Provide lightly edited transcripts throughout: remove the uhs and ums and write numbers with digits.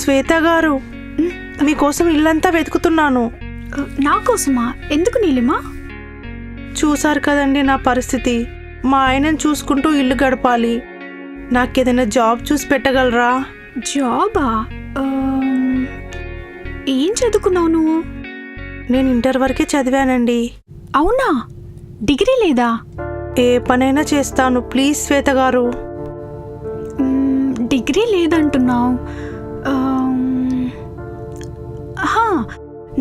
శ్వేత గారు, మీకోసం ఇల్లంతా వెతుకుతున్నాను. నా కోసమా? ఎందుకు నీలిమా? చూసారు కదండి నా పరిస్థితి. మా ఆయనను చూసుకుంటూ ఇల్లు గడపాలి. నాకేదైనా జాబ్ చూసి పెట్టగలరా? జాబా? ఏం చదువుకున్నావు నువ్వు? నేను ఇంటర్ వరకే చదివానండి. అవునా? డిగ్రీ లేదా? ఏ పనైనా చేస్తాను, ప్లీజ్ శ్వేత గారు. డిగ్రీ లేదంటున్నావు.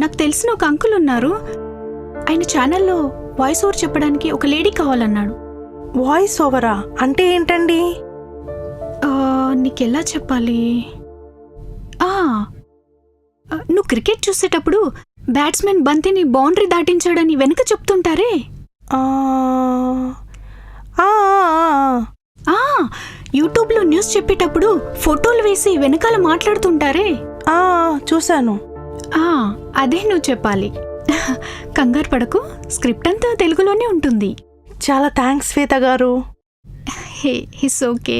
నాకు తెలిసిన ఒక అంకుల్ ఉన్నారు. ఆయన ఛానల్లో వాయిస్ ఓవర్ చెప్పడానికి ఒక లేడీ కావాలన్నాడు. వాయిస్ ఓవరా అంటే ఏంటండి? నీకెలా చెప్పాలి? నువ్వు క్రికెట్ చూసేటప్పుడు బ్యాట్స్మెన్ బంతిని బౌండరీ దాటించాడని వెనుక చెప్తుంటారే. యూట్యూబ్లో న్యూస్ చెప్పేటప్పుడు ఫోటోలు వేసి వెనకాల మాట్లాడుతుంటారే. చూశాను. అదే నువ్వు చెప్పాలి. కంగారు పడకు, స్క్రిప్ట్ అంతా తెలుగులోనే ఉంటుంది. చాలా థ్యాంక్స్ శ్వేత గారు. It's okay.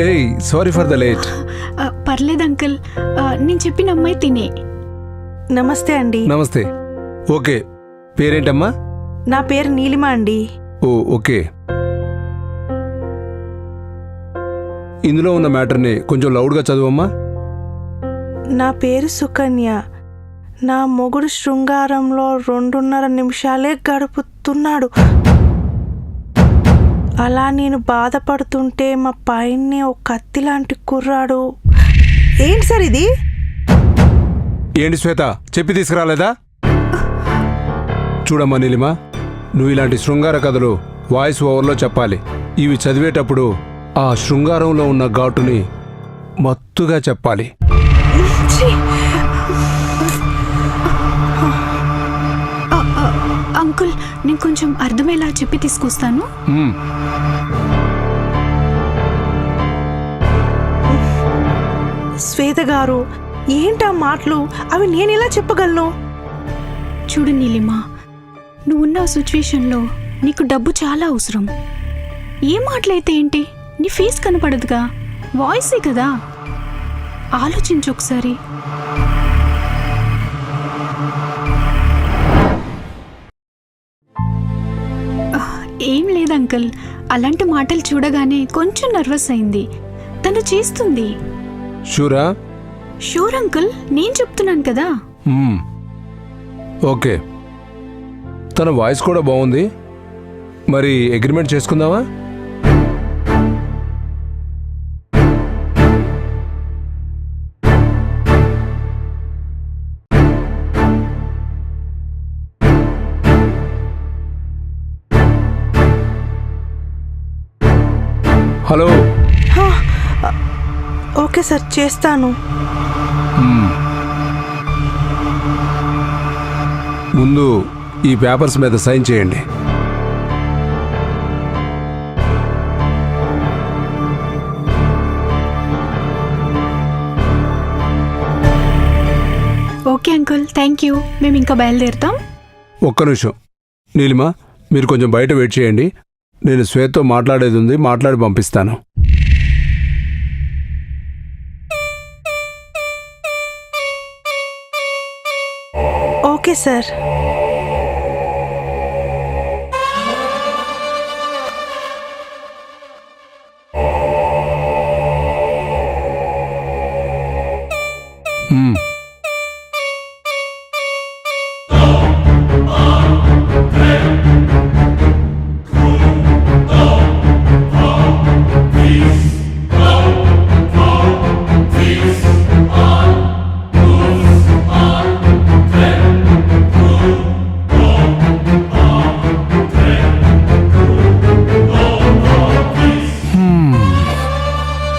ఏయ్, సారీ ఫర్ ద లేట్. పర్లేదు అంకుల్, నేను చెప్పిన అమ్మాయి తినే. నమస్తే అండి. నమస్తే. ఓకే, పేరేంటమ్మా? నా పేరు నీలిమ అండి. ఓ ఓకే. ఇందులో ఉన్న మ్యాటర్ని కొంచెం లౌడ్గా చదువమ్మా. నా పేరు సుకన్య. నా మొగుడు శృంగారంలో 2.5 నిమిషాలే గడుపుతున్నాడు. అలా నేను బాధపడుతుంటే మా పైనే ఒక కత్తి లాంటి కుర్రాడు. ఏంటి సార్ ఇది? ఏంటి శ్వేత, చెప్పి తీసుకురాలేదా? చూడమ్మా నీలిమ, నువ్వు ఇలాంటి శృంగార కథలు వాయిస్ ఓవర్లో చెప్పాలి. ఇవి చదివేటప్పుడు ఆ శృంగారంలో ఉన్న ఘాటుని మత్తుగా చెప్పాలి. అంకుల్, నేను కొంచెం అర్థమయ్యేలా చెప్పి తీసుకొస్తాను. శ్వేత గారు, ఏంటా మాటలు? అవి నేను ఎలా చెప్పగలను? చూడు నీలిమా, నువ్వున్న సిచ్యువేషన్లో నీకు డబ్బు చాలా అవసరం. ఏ మాటలైతే ఏంటి, నీ ఫేస్ కనపడదుగా, వాయిసే కదా. ఆలోచించు ఒకసారి. ఏం లేదు అంకుల్, అలాంటి మాటలు చూడగానే కొంచెం నర్వస్ అయింది. తను చేస్తుంది. షూరా? షూర్ అంకుల్, నేను చెప్తున్నాను కదా. ఓకే, తన వాయిస్ కూడా బాగుంది. మరి అగ్రిమెంట్ చేసుకుందామా? హలో. ఓకే సార్, చేస్తాను. ముందు ఈ పేపర్స్ మీద సైన్ చేయండి. Okay uncle, thank you. మేము ఇంకా బయలుదేరుతాం. ఒక్క నిమిషం నీలిమ, మీరు కొంచెం బయట వెయిట్ చేయండి. నేను శ్వేతతో మాట్లాడేది ఉంది, మాట్లాడి పంపిస్తాను. Okay sir.